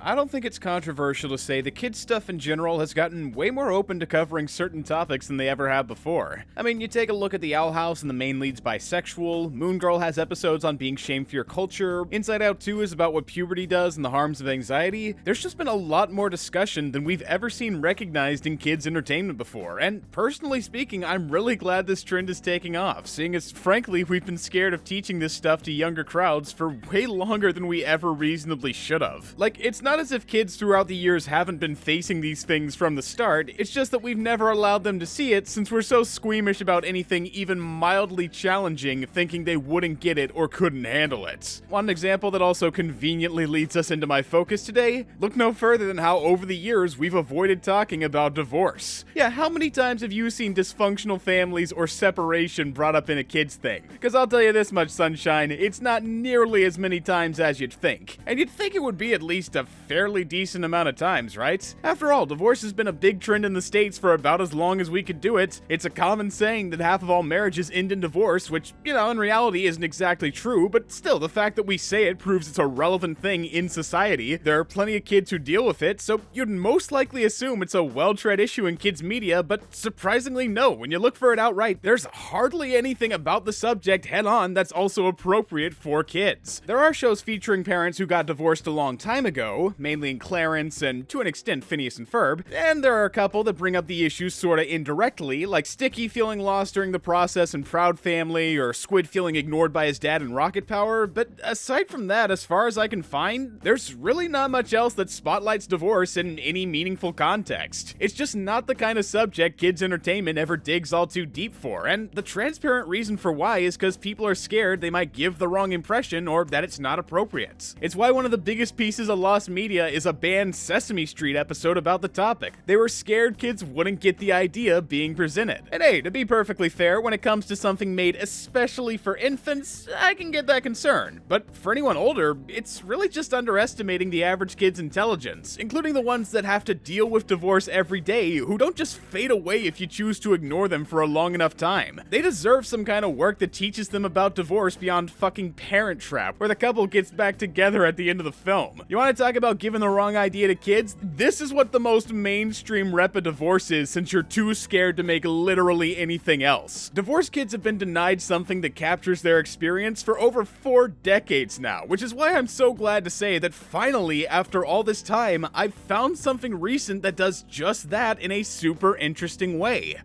I don't think it's controversial to say that kids stuff in general has gotten way more open to covering certain topics than they ever have before. I mean, you take a look at the Owl House and the main lead's bisexual, Moon Girl has episodes on being shamed for your culture, Inside Out 2 is about what puberty does and the harms of anxiety. There's just been a lot more discussion than we've ever seen recognized in kids' entertainment before, and personally speaking, I'm really glad this trend is taking off, seeing as frankly we've been scared of teaching this stuff to younger crowds for way longer than we ever reasonably should have. Like, it's not as if kids throughout the years haven't been facing these things from the start, it's just that we've never allowed them to see it since we're so squeamish about anything even mildly challenging, thinking they wouldn't get it or couldn't handle it. One example that also conveniently leads us into my focus today, look no further than how over the years we've avoided talking about divorce. Yeah, how many times have you seen dysfunctional families or separation brought up in a kid's thing? Because I'll tell you this much, sunshine, it's not nearly as many times as you'd think. And you'd think it would be at least a fairly decent amount of times, right? After all, divorce has been a big trend in the States for about as long as we could do it. It's a common saying that half of all marriages end in divorce, which, you know, in reality isn't exactly true, but still, the fact that we say it proves it's a relevant thing in society. There are plenty of kids who deal with it, so you'd most likely assume it's a well-tread issue in kids' media, but surprisingly no, when you look for it outright, there's hardly anything about the subject head-on that's also appropriate for kids. There are shows featuring parents who got divorced a long time ago, mainly in Clarence and to an extent Phineas and Ferb, and there are a couple that bring up the issues sorta indirectly, like Sticky feeling lost during the process in Proud Family, or Squid feeling ignored by his dad in Rocket Power, but aside from that, as far as I can find, there's really not much else that spotlights divorce in any meaningful context. It's just not the kind of subject kids' entertainment ever digs all too deep for, and the transparent reason for why is because people are scared they might give the wrong impression or that it's not appropriate. It's why one of the biggest pieces of lost media is a banned Sesame Street episode about the topic. They were scared kids wouldn't get the idea being presented. And hey, to be perfectly fair, when it comes to something made especially for infants, I can get that concern. But for anyone older, it's really just underestimating the average kid's intelligence, including the ones that have to deal with divorce every day, who don't just fade away if you choose to ignore them for a long enough time. They deserve some kind of work that teaches them about divorce beyond fucking Parent Trap, where the couple gets back together at the end of the film. You want to talk about giving the wrong idea to kids? This is what the most mainstream rep of divorce is, since you're too scared to make literally anything else. Divorce kids have been denied something that captures their experience for over 4 decades now, which is why I'm so glad to say that finally, after all this time, I've found something recent that does just that in a super interesting way.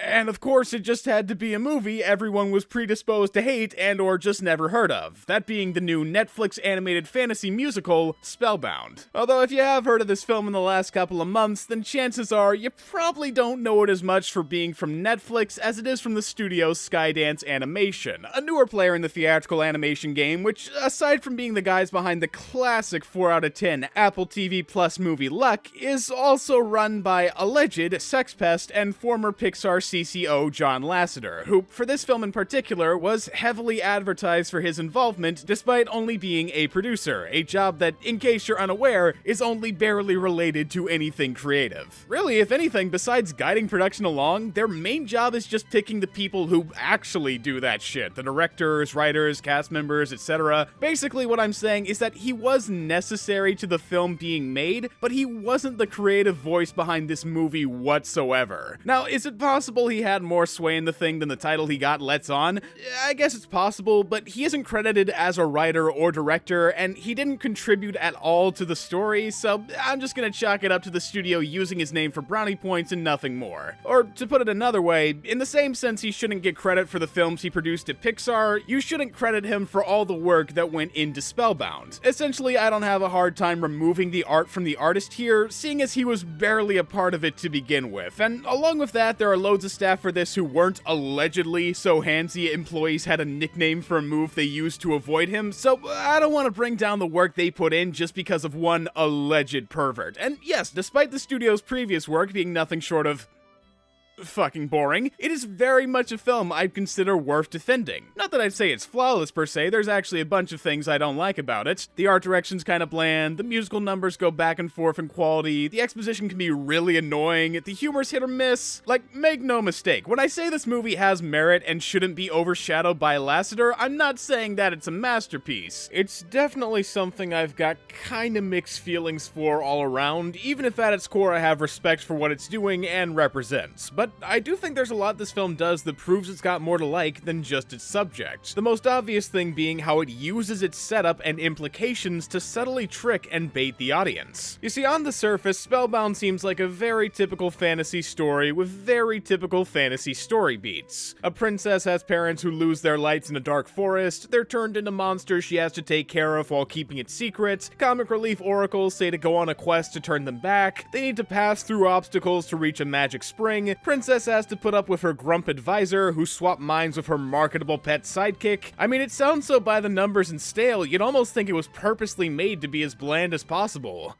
And of course, it just had to be a movie everyone was predisposed to hate and or just never heard of, that being the new Netflix animated fantasy musical, Spellbound. Although if you have heard of this film in the last couple of months, then chances are you probably don't know it as much for being from Netflix as it is from the studio Skydance Animation, a newer player in the theatrical animation game, which, aside from being the guys behind the classic 4 out of 10 Apple TV Plus movie Luck, is also run by alleged sex pest and former Pixar CCO John Lasseter, who, for this film in particular, was heavily advertised for his involvement despite only being a producer, a job that, in case you're unaware, is only barely related to anything creative. Really, if anything, besides guiding production along, their main job is just picking the people who actually do that shit, the directors, writers, cast members, etc. Basically, what I'm saying is that he was necessary to the film being made, but he wasn't the creative voice behind this movie whatsoever. Now, is it possible he had more sway in the thing than the title he got lets on? I guess it's possible, but he isn't credited as a writer or director, and he didn't contribute at all to the story, so I'm just gonna chalk it up to the studio using his name for brownie points and nothing more. Or, to put it another way, in the same sense he shouldn't get credit for the films he produced at Pixar, you shouldn't credit him for all the work that went into Spellbound. Essentially, I don't have a hard time removing the art from the artist here, seeing as he was barely a part of it to begin with, and along with that, there are loads of staff for this who weren't allegedly so handsy employees had a nickname for a move they used to avoid him, so I don't want to bring down the work they put in just because of one alleged pervert. And yes, despite the studio's previous work being nothing short of fucking boring. It is very much a film I'd consider worth defending. Not that I'd say it's flawless per se, there's actually a bunch of things I don't like about it. The art direction's kinda bland, the musical numbers go back and forth in quality, the exposition can be really annoying, the humor's hit or miss. Like, make no mistake, when I say this movie has merit and shouldn't be overshadowed by Lassiter, I'm not saying that it's a masterpiece. It's definitely something I've got kinda mixed feelings for all around, even if at its core I have respect for what it's doing and represents. But I do think there's a lot this film does that proves it's got more to like than just its subject. The most obvious thing being how it uses its setup and implications to subtly trick and bait the audience. You see, on the surface, Spellbound seems like a very typical fantasy story with very typical fantasy story beats. A princess has parents who lose their lights in a dark forest, they're turned into monsters she has to take care of while keeping it secret, comic relief oracles say to go on a quest to turn them back, they need to pass through obstacles to reach a magic spring, princess has to put up with her grump advisor who swap minds with her marketable pet sidekick. I mean, it sounds so by the numbers and stale, you'd almost think it was purposely made to be as bland as possible.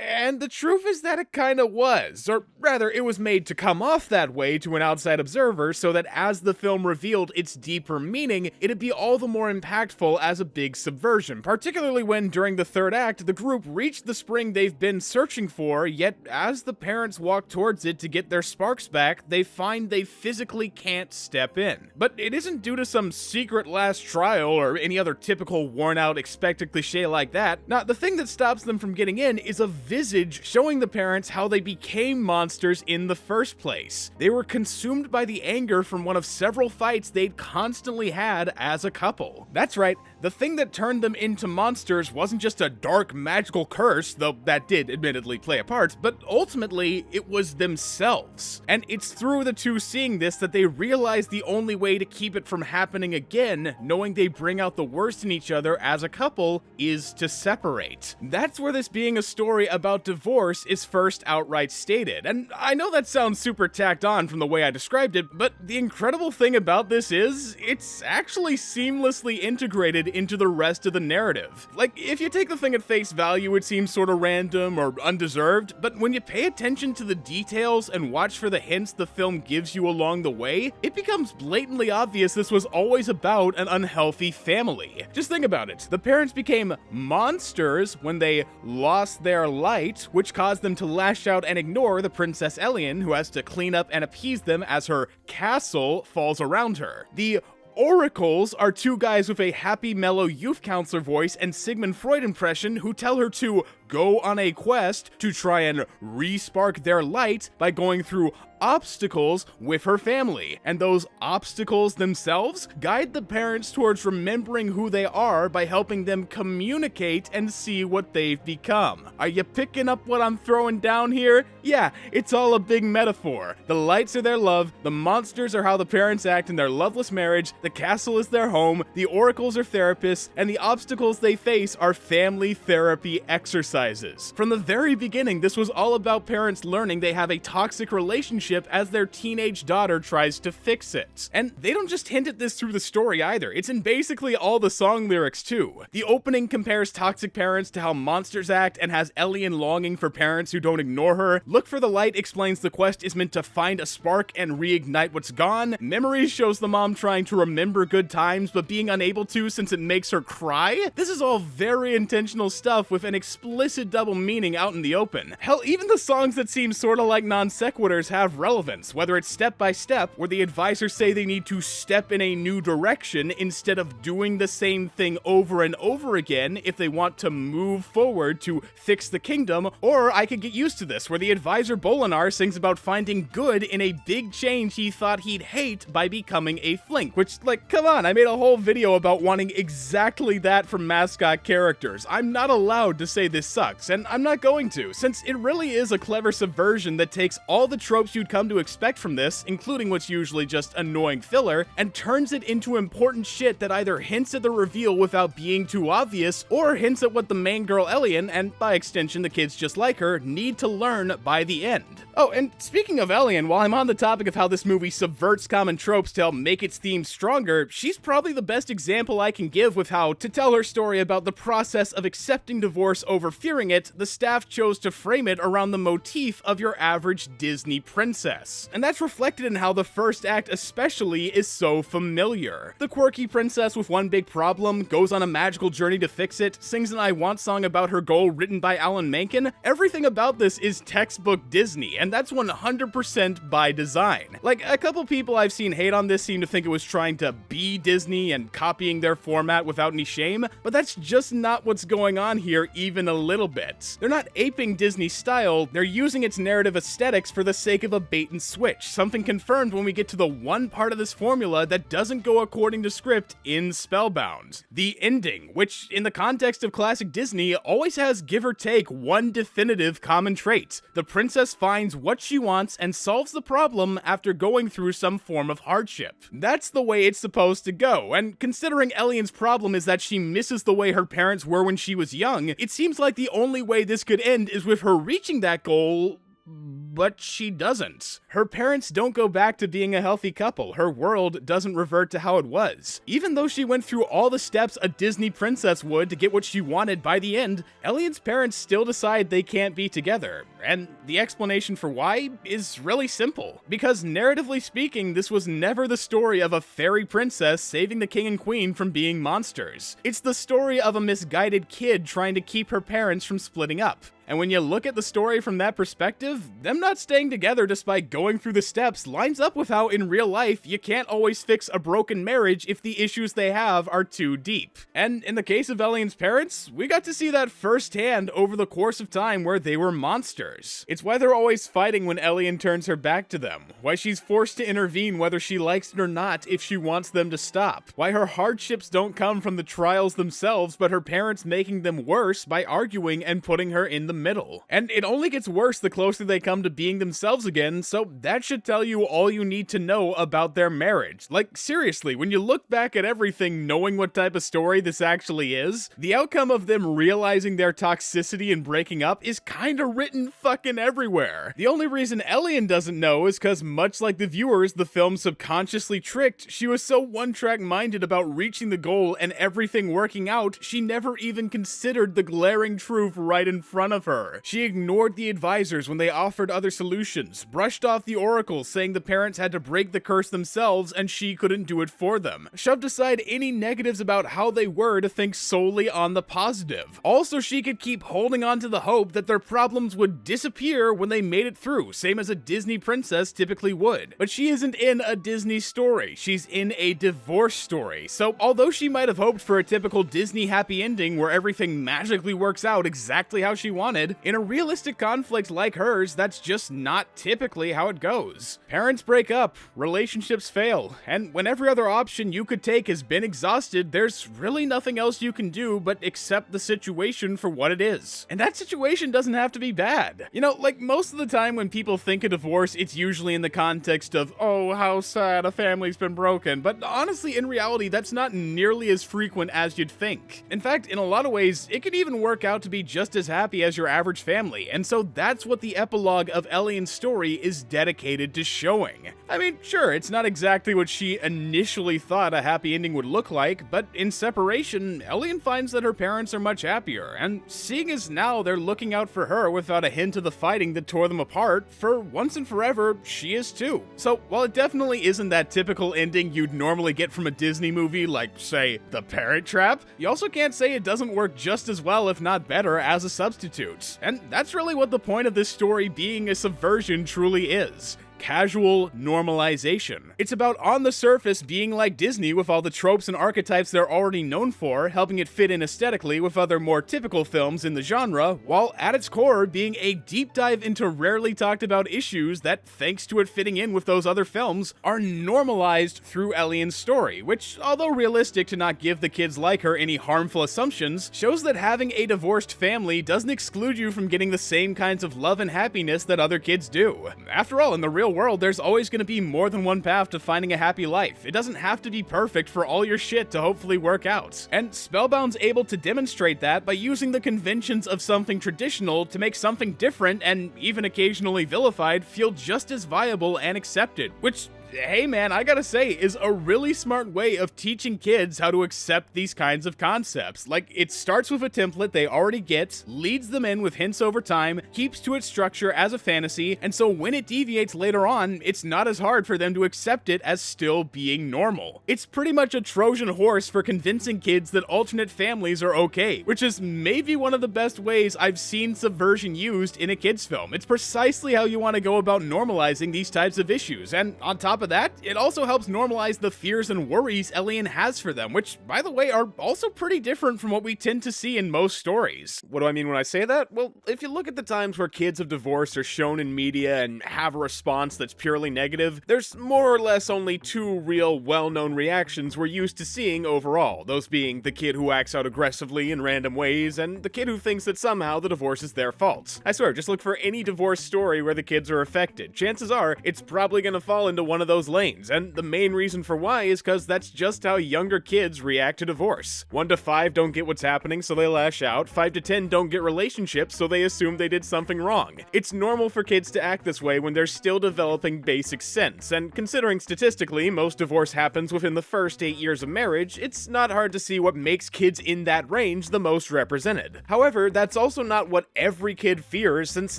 And the truth is that it kinda was, or rather, it was made to come off that way to an outside observer so that as the film revealed its deeper meaning, it'd be all the more impactful as a big subversion, particularly when, during the third act, the group reached the spring they've been searching for, yet as the parents walk towards it to get their sparks back, they find they physically can't step in. But it isn't due to some secret last trial or any other typical worn-out expected cliche like that. Now, the thing that stops them from getting in is a visage showing the parents how they became monsters in the first place. They were consumed by the anger from one of several fights they'd constantly had as a couple. That's right, the thing that turned them into monsters wasn't just a dark magical curse, though that did admittedly play a part, but ultimately it was themselves. And it's through the two seeing this that they realize the only way to keep it from happening again, knowing they bring out the worst in each other as a couple, is to separate. That's where this being a story about divorce is first outright stated, and I know that sounds super tacked on from the way I described it, but the incredible thing about this is, it's actually seamlessly integrated into the rest of the narrative. Like, if you take the thing at face value, it seems sorta random or undeserved, but when you pay attention to the details and watch for the hints the film gives you along the way, it becomes blatantly obvious this was always about an unhealthy family. Just think about it. The parents became monsters when they lost their light, which caused them to lash out and ignore the Princess Elian, who has to clean up and appease them as her castle falls around her. The oracles are two guys with a happy, mellow youth counselor voice and Sigmund Freud impression who tell her to go on a quest to try and re-spark their light by going through obstacles with her family, and those obstacles themselves guide the parents towards remembering who they are by helping them communicate and see what they've become. Are you picking up what I'm throwing down here? Yeah, it's all a big metaphor. The lights are their love, the monsters are how the parents act in their loveless marriage, the castle is their home, the oracles are therapists, and the obstacles they face are family therapy exercises. From the very beginning, this was all about parents learning they have a toxic relationship as their teenage daughter tries to fix it. And they don't just hint at this through the story either, it's in basically all the song lyrics too. The opening compares toxic parents to how monsters act and has Elian longing for parents who don't ignore her. Look for the Light explains the quest is meant to find a spark and reignite what's gone. Memories shows the mom trying to remember good times but being unable to since it makes her cry. This is all very intentional stuff with an explicit double meaning out in the open. Hell, even the songs that seem sorta like non sequiturs have relevance, whether it's Step by Step, where the advisors say they need to step in a new direction instead of doing the same thing over and over again if they want to move forward to fix the kingdom, or I Could Get Used to This, where the advisor Bolinar sings about finding good in a big change he thought he'd hate by becoming a flink, which, like, come on, I made a whole video about wanting exactly that from mascot characters. I'm not allowed to say this sucks, and I'm not going to, since it really is a clever subversion that takes all the tropes you'd come to expect from this, including what's usually just annoying filler, and turns it into important shit that either hints at the reveal without being too obvious, or hints at what the main girl Elian, and by extension the kids just like her, need to learn by the end. Oh, and speaking of Elian, while I'm on the topic of how this movie subverts common tropes to help make its themes stronger, she's probably the best example I can give with how, to tell her story about the process of accepting divorce over fearing it, the staff chose to frame it around the motif of your average Disney princess. princess. And that's reflected in how the first act especially is so familiar. The quirky princess with one big problem goes on a magical journey to fix it, sings an I Want song about her goal written by Alan Menken. Everything about this is textbook Disney, and that's 100% by design. Like, a couple people I've seen hate on this seem to think it was trying to be Disney and copying their format without any shame, but that's just not what's going on here even a little bit. They're not aping Disney's style, they're using its narrative aesthetics for the sake of a bait and switch, something confirmed when we get to the one part of this formula that doesn't go according to script in Spellbound. The ending, which in the context of classic Disney always has give or take one definitive common trait. The princess finds what she wants and solves the problem after going through some form of hardship. That's the way it's supposed to go, and considering Elian's problem is that she misses the way her parents were when she was young, it seems like the only way this could end is with her reaching that goal, but she doesn't. Her parents don't go back to being a healthy couple. Her world doesn't revert to how it was. Even though she went through all the steps a Disney princess would to get what she wanted by the end, Elian's parents still decide they can't be together. And the explanation for why is really simple. Because narratively speaking, this was never the story of a fairy princess saving the king and queen from being monsters. It's the story of a misguided kid trying to keep her parents from splitting up. And when you look at the story from that perspective, them not staying together despite going through the steps lines up with how in real life you can't always fix a broken marriage if the issues they have are too deep. And in the case of Elian's parents, we got to see that firsthand over the course of time where they were monsters. It's why they're always fighting when Elian turns her back to them, why she's forced to intervene whether she likes it or not if she wants them to stop, why her hardships don't come from the trials themselves but her parents making them worse by arguing and putting her in the middle. And it only gets worse the closer they come to being themselves again, so that should tell you all you need to know about their marriage. Like, seriously, when you look back at everything knowing what type of story this actually is, the outcome of them realizing their toxicity and breaking up is kinda written fucking everywhere. The only reason Elian doesn't know is cause much like the viewers the film subconsciously tricked, she was so one-track minded about reaching the goal and everything working out, she never even considered the glaring truth right in front of her. She ignored the advisors when they offered other solutions, brushed off the oracles saying the parents had to break the curse themselves and she couldn't do it for them, shoved aside any negatives about how they were to think solely on the positive. Also, she could keep holding on to the hope that their problems would disappear when they made it through, same as a Disney princess typically would. But she isn't in a Disney story, she's in a divorce story. So although she might have hoped for a typical Disney happy ending where everything magically works out exactly how she wanted, in a realistic conflict like hers, that's just not typically how it goes. Parents break up, relationships fail, and when every other option you could take has been exhausted, there's really nothing else you can do but accept the situation for what it is. And that situation doesn't have to be bad. You know, like most of the time when people think of divorce, it's usually in the context of, oh, how sad, a family's been broken. But honestly, in reality, that's not nearly as frequent as you'd think. In fact, in a lot of ways, it could even work out to be just as happy as your average family, and so that's what the epilogue of Elian's story is dedicated to showing. I mean, sure, it's not exactly what she initially thought a happy ending would look like, but in separation, Elian finds that her parents are much happier, and seeing as now they're looking out for her without a hint of the fighting that tore them apart, for once and forever, she is too. So while it definitely isn't that typical ending you'd normally get from a Disney movie like, say, The Parent Trap, you also can't say it doesn't work just as well, if not better, as a substitute. And that's really what the point of this story being a subversion truly is. Casual normalization. It's about on the surface being like Disney with all the tropes and archetypes they're already known for, helping it fit in aesthetically with other more typical films in the genre, while at its core being a deep dive into rarely talked about issues that, thanks to it fitting in with those other films, are normalized through Elian's story, which, although realistic to not give the kids like her any harmful assumptions, shows that having a divorced family doesn't exclude you from getting the same kinds of love and happiness that other kids do. After all, in the real world, there's always going to be more than one path to finding a happy life. It doesn't have to be perfect for all your shit to hopefully work out. And Spellbound's able to demonstrate that by using the conventions of something traditional to make something different and even occasionally vilified feel just as viable and accepted, which hey man, I gotta say, is a really smart way of teaching kids how to accept these kinds of concepts. Like, it starts with a template they already get, leads them in with hints over time, keeps to its structure as a fantasy, and so when it deviates later on, it's not as hard for them to accept it as still being normal. It's pretty much a Trojan horse for convincing kids that alternate families are okay, which is maybe one of the best ways I've seen subversion used in a kids film. It's precisely how you want to go about normalizing these types of issues, and on top of that, it also helps normalize the fears and worries Elian has for them, which, by the way, are also pretty different from what we tend to see in most stories. What do I mean when I say that? Well, if you look at the times where kids of divorce are shown in media and have a response that's purely negative, there's more or less only two real well-known reactions we're used to seeing overall, those being the kid who acts out aggressively in random ways, and the kid who thinks that somehow the divorce is their fault. I swear, just look for any divorce story where the kids are affected. Chances are, it's probably gonna fall into one of those lanes, and the main reason for why is because that's just how younger kids react to divorce. 1 to 5 don't get what's happening, so they lash out. 5 to 10 don't get relationships, so they assume they did something wrong. It's normal for kids to act this way when they're still developing basic sense, and considering statistically most divorce happens within the first 8 years of marriage, it's not hard to see what makes kids in that range the most represented. However, that's also not what every kid fears, since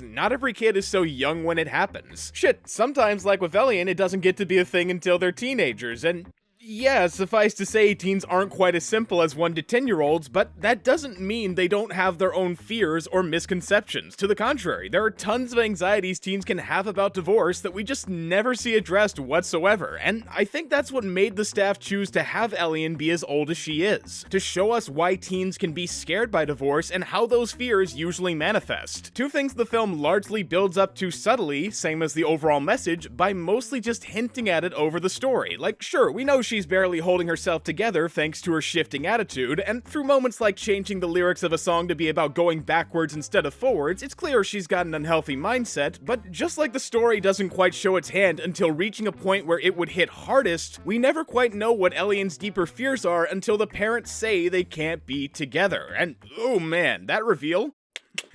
not every kid is so young when it happens. Shit, sometimes, like with Elian, it doesn't get to be a thing until they're teenagers, and yeah, suffice to say, teens aren't quite as simple as 1 to 10-year-olds, but that doesn't mean they don't have their own fears or misconceptions. To the contrary, there are tons of anxieties teens can have about divorce that we just never see addressed whatsoever, and I think that's what made the staff choose to have Elian be as old as she is, to show us why teens can be scared by divorce and how those fears usually manifest. Two things the film largely builds up to subtly, same as the overall message, by mostly just hinting at it over the story. Like, sure, we know she's barely holding herself together thanks to her shifting attitude, and through moments like changing the lyrics of a song to be about going backwards instead of forwards, it's clear she's got an unhealthy mindset, but just like the story doesn't quite show its hand until reaching a point where it would hit hardest, we never quite know what Elian's deeper fears are until the parents say they can't be together, and oh man, that reveal?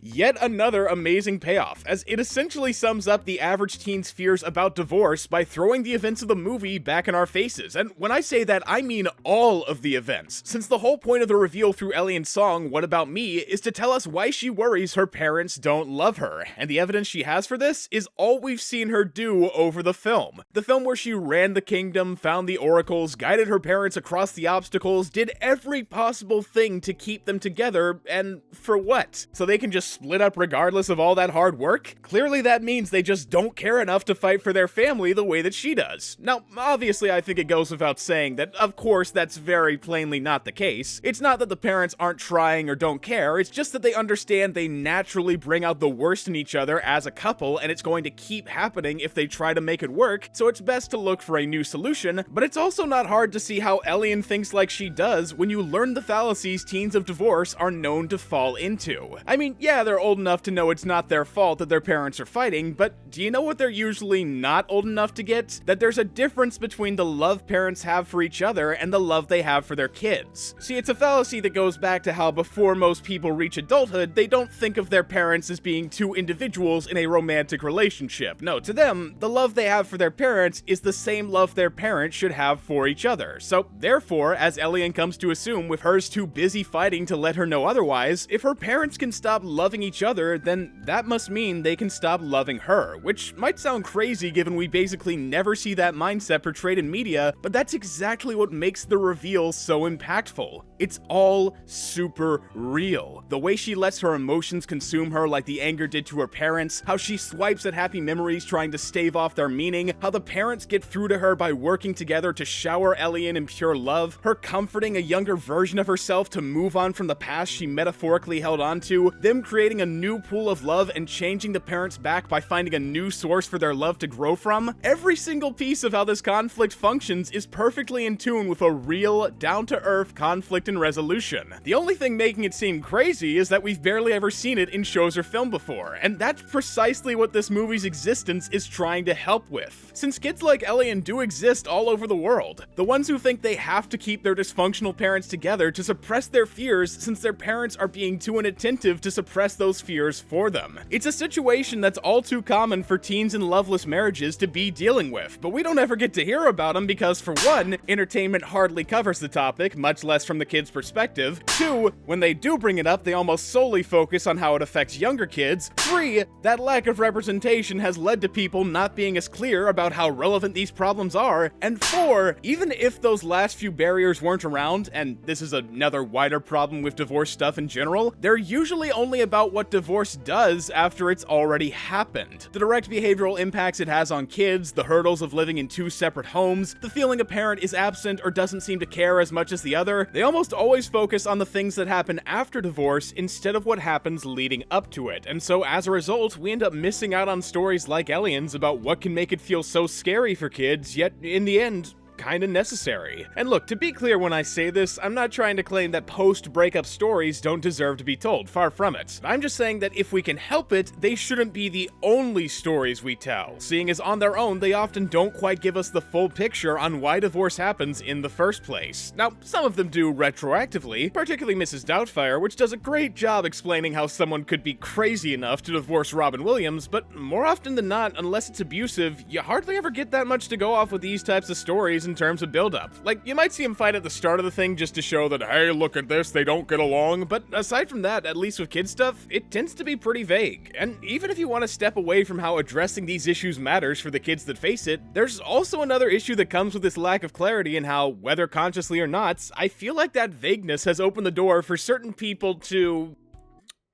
Yet another amazing payoff, as it essentially sums up the average teen's fears about divorce by throwing the events of the movie back in our faces. And when I say that, I mean all of the events, since the whole point of the reveal through Elian's song, What About Me, is to tell us why she worries her parents don't love her. And the evidence she has for this is all we've seen her do over the film. The film where she ran the kingdom, found the oracles, guided her parents across the obstacles, did every possible thing to keep them together, and for what? So they can just split up regardless of all that hard work? Clearly that means they just don't care enough to fight for their family the way that she does. Now, obviously I think it goes without saying that of course that's very plainly not the case. It's not that the parents aren't trying or don't care, it's just that they understand they naturally bring out the worst in each other as a couple, and it's going to keep happening if they try to make it work, so it's best to look for a new solution, but it's also not hard to see how Elian thinks like she does when you learn the fallacies teens of divorce are known to fall into. I mean, yeah, they're old enough to know it's not their fault that their parents are fighting, but do you know what they're usually not old enough to get? That there's a difference between the love parents have for each other and the love they have for their kids. See, it's a fallacy that goes back to how before most people reach adulthood, they don't think of their parents as being two individuals in a romantic relationship. No, to them, the love they have for their parents is the same love their parents should have for each other. So, therefore, as Elian comes to assume with hers too busy fighting to let her know otherwise, if her parents can stop loving each other, then that must mean they can stop loving her, which might sound crazy given we basically never see that mindset portrayed in media, but that's exactly what makes the reveal so impactful. It's all super real. The way she lets her emotions consume her like the anger did to her parents, how she swipes at happy memories trying to stave off their meaning, how the parents get through to her by working together to shower Elian in pure love, her comforting a younger version of herself to move on from the past she metaphorically held on to, them creating a new pool of love and changing the parents back by finding a new source for their love to grow from. Every single piece of how this conflict functions is perfectly in tune with a real, down-to-earth conflict and resolution. The only thing making it seem crazy is that we've barely ever seen it in shows or film before, and that's precisely what this movie's existence is trying to help with. Since kids like Elian do exist all over the world, the ones who think they have to keep their dysfunctional parents together to suppress their fears since their parents are being too inattentive to suppress those fears for them. It's a situation that's all too common for teens in loveless marriages to be dealing with, but we don't ever get to hear about them because, for one, entertainment hardly covers the topic, much less from the kids' perspective. 2, when they do bring it up, they almost solely focus on how it affects younger kids. 3, that lack of representation has led to people not being as clear about how relevant these problems are. And 4, even if those last few barriers weren't around, and this is another wider problem with divorce stuff in general, they're usually only about what divorce does after it's already happened. The direct behavioral impacts it has on kids, the hurdles of living in 2 separate homes, the feeling a parent is absent or doesn't seem to care as much as the other. They almost always focus on the things that happen after divorce instead of what happens leading up to it. And so as a result, we end up missing out on stories like Elian's about what can make it feel so scary for kids, yet in the end, kinda necessary. And look, to be clear when I say this, I'm not trying to claim that post-breakup stories don't deserve to be told, far from it. I'm just saying that if we can help it, they shouldn't be the only stories we tell, seeing as on their own, they often don't quite give us the full picture on why divorce happens in the first place. Now, some of them do retroactively, particularly Mrs. Doubtfire, which does a great job explaining how someone could be crazy enough to divorce Robin Williams, but more often than not, unless it's abusive, you hardly ever get that much to go off with these types of stories in terms of build-up. Like, you might see them fight at the start of the thing just to show that, hey, look at this, they don't get along, but aside from that, at least with kid stuff, it tends to be pretty vague. And even if you want to step away from how addressing these issues matters for the kids that face it, there's also another issue that comes with this lack of clarity in how, whether consciously or not, I feel like that vagueness has opened the door for certain people to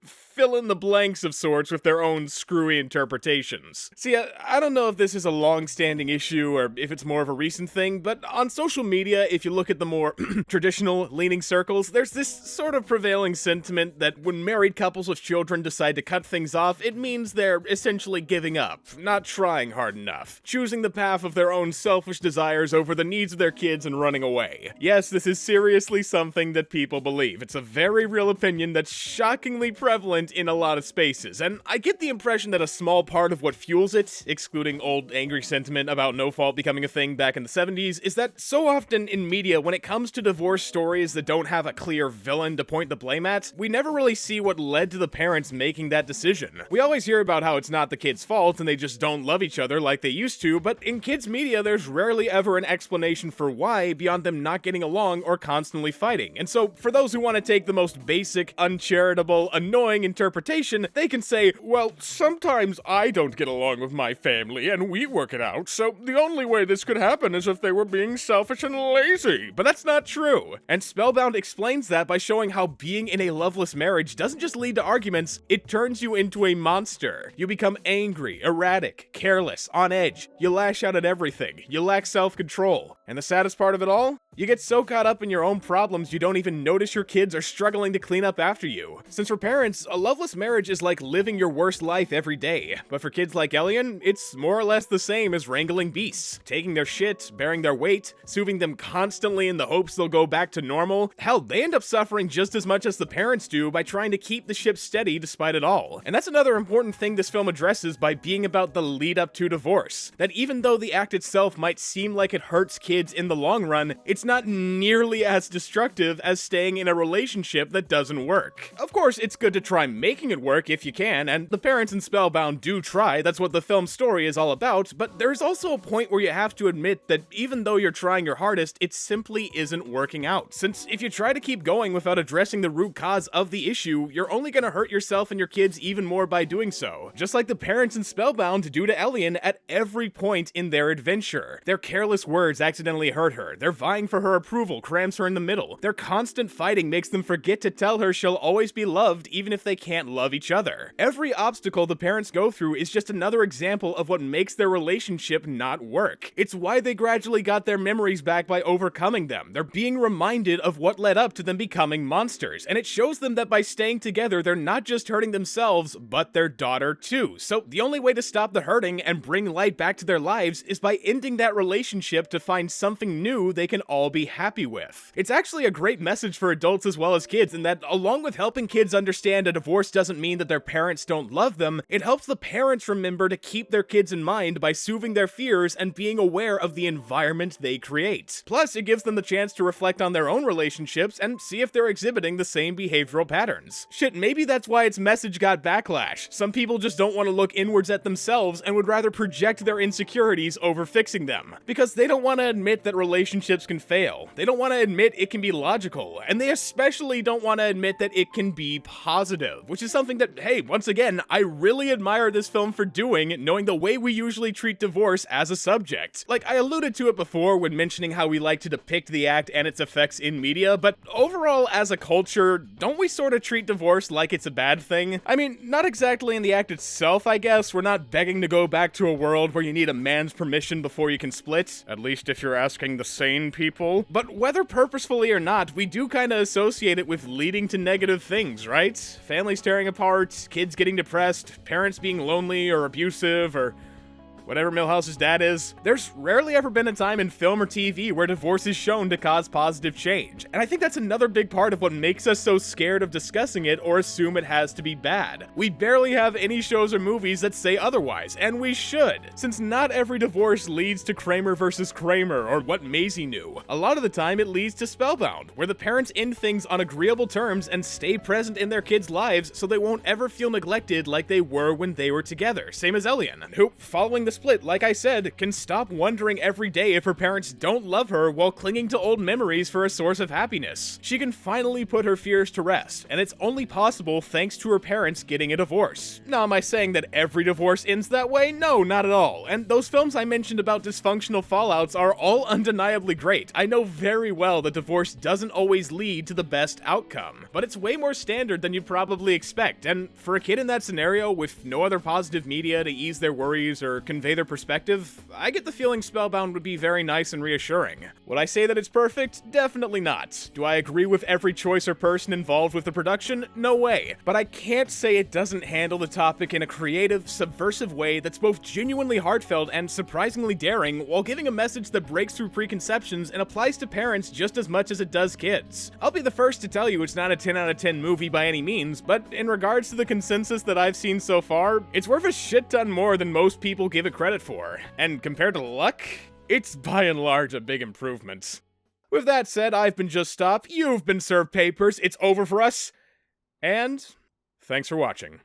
fill in the blanks of sorts with their own screwy interpretations. See, I don't know if this is a long-standing issue or if it's more of a recent thing, but on social media, if you look at the more traditional leaning circles, there's this sort of prevailing sentiment that when married couples with children decide to cut things off, it means they're essentially giving up, not trying hard enough, choosing the path of their own selfish desires over the needs of their kids and running away. Yes, this is seriously something that people believe. It's a very real opinion that's shockingly prevalent in a lot of spaces, and I get the impression that a small part of what fuels it, excluding old angry sentiment about no fault becoming a thing back in the 70s, is that so often in media, when it comes to divorce stories that don't have a clear villain to point the blame at, we never really see what led to the parents making that decision. We always hear about how it's not the kid's fault and they just don't love each other like they used to, but in kids' media, there's rarely ever an explanation for why beyond them not getting along or constantly fighting. And so, for those who want to take the most basic, uncharitable, annoying interpretation, they can say, well, sometimes I don't get along with my family and we work it out, so the only way this could happen is if they were being selfish and lazy. But that's not true. And Spellbound explains that by showing how being in a loveless marriage doesn't just lead to arguments, it turns you into a monster. You become angry, erratic, careless, on edge. You lash out at everything. You lack self-control. And the saddest part of it all? You get so caught up in your own problems you don't even notice your kids are struggling to clean up after you. Since for parents, a loveless marriage is like living your worst life every day. But for kids like Elian, it's more or less the same as wrangling beasts. Taking their shit, bearing their weight, soothing them constantly in the hopes they'll go back to normal. Hell, they end up suffering just as much as the parents do by trying to keep the ship steady despite it all. And that's another important thing this film addresses by being about the lead up to divorce. That even though the act itself might seem like it hurts kids in the long run, it's not nearly as destructive as staying in a relationship that doesn't work. Of course, it's good to try making it work if you can, and the parents in Spellbound do try, that's what the film's story is all about, but there's also a point where you have to admit that even though you're trying your hardest, it simply isn't working out. Since if you try to keep going without addressing the root cause of the issue, you're only gonna hurt yourself and your kids even more by doing so. Just like the parents in Spellbound do to Elian at every point in their adventure. Their careless words accidentally hurt her, their vying for her approval crams her in the middle, their constant fighting makes them forget to tell her she'll always be loved even if they can't love each other. Every obstacle the parents go through is just another example of what makes their relationship not work. It's why they gradually got their memories back by overcoming them. They're being reminded of what led up to them becoming monsters, and it shows them that by staying together, they're not just hurting themselves, but their daughter too. So the only way to stop the hurting and bring light back to their lives is by ending that relationship to find something new they can all all be happy with. It's actually a great message for adults as well as kids, in that along with helping kids understand a divorce doesn't mean that their parents don't love them, it helps the parents remember to keep their kids in mind by soothing their fears and being aware of the environment they create. Plus, it gives them the chance to reflect on their own relationships and see if they're exhibiting the same behavioral patterns. Shit, maybe that's why its message got backlash. Some people just don't want to look inwards at themselves and would rather project their insecurities over fixing them. Because they don't want to admit that relationships can fail. They don't want to admit it can be logical. And they especially don't want to admit that it can be positive. Which is something that, hey, once again, I really admire this film for doing, knowing the way we usually treat divorce as a subject. Like, I alluded to it before when mentioning how we like to depict the act and its effects in media, but overall, as a culture, don't we sort of treat divorce like it's a bad thing? I mean, not exactly in the act itself, I guess. We're not begging to go back to a world where you need a man's permission before you can split, at least if you're asking the sane people. But whether purposefully or not, we do kind of associate it with leading to negative things, right? Families tearing apart, kids getting depressed, parents being lonely or abusive, or whatever Milhouse's dad is. There's rarely ever been a time in film or TV where divorce is shown to cause positive change, and I think that's another big part of what makes us so scared of discussing it or assume it has to be bad. We barely have any shows or movies that say otherwise, and we should, since not every divorce leads to Kramer versus Kramer or What Maisie Knew. A lot of the time it leads to Spellbound, where the parents end things on agreeable terms and stay present in their kids' lives so they won't ever feel neglected like they were when they were together, same as Elian, who, following the split, like I said, can stop wondering every day if her parents don't love her while clinging to old memories for a source of happiness. She can finally put her fears to rest, and it's only possible thanks to her parents getting a divorce. Now, am I saying that every divorce ends that way? No, not at all. And those films I mentioned about dysfunctional fallouts are all undeniably great. I know very well that divorce doesn't always lead to the best outcome, but it's way more standard than you'd probably expect, and for a kid in that scenario with no other positive media to ease their worries or convey their perspective, I get the feeling Spellbound would be very nice and reassuring. Would I say that it's perfect? Definitely not. Do I agree with every choice or person involved with the production? No way. But I can't say it doesn't handle the topic in a creative, subversive way that's both genuinely heartfelt and surprisingly daring, while giving a message that breaks through preconceptions and applies to parents just as much as it does kids. I'll be the first to tell you it's not a 10 out of 10 movie by any means, but in regards to the consensus that I've seen so far, it's worth a shit ton more than most people give it credit for. And compared to Luck, it's by and large a big improvement. With that said, I've been Just Stop, you've been served papers, it's over for us, and thanks for watching.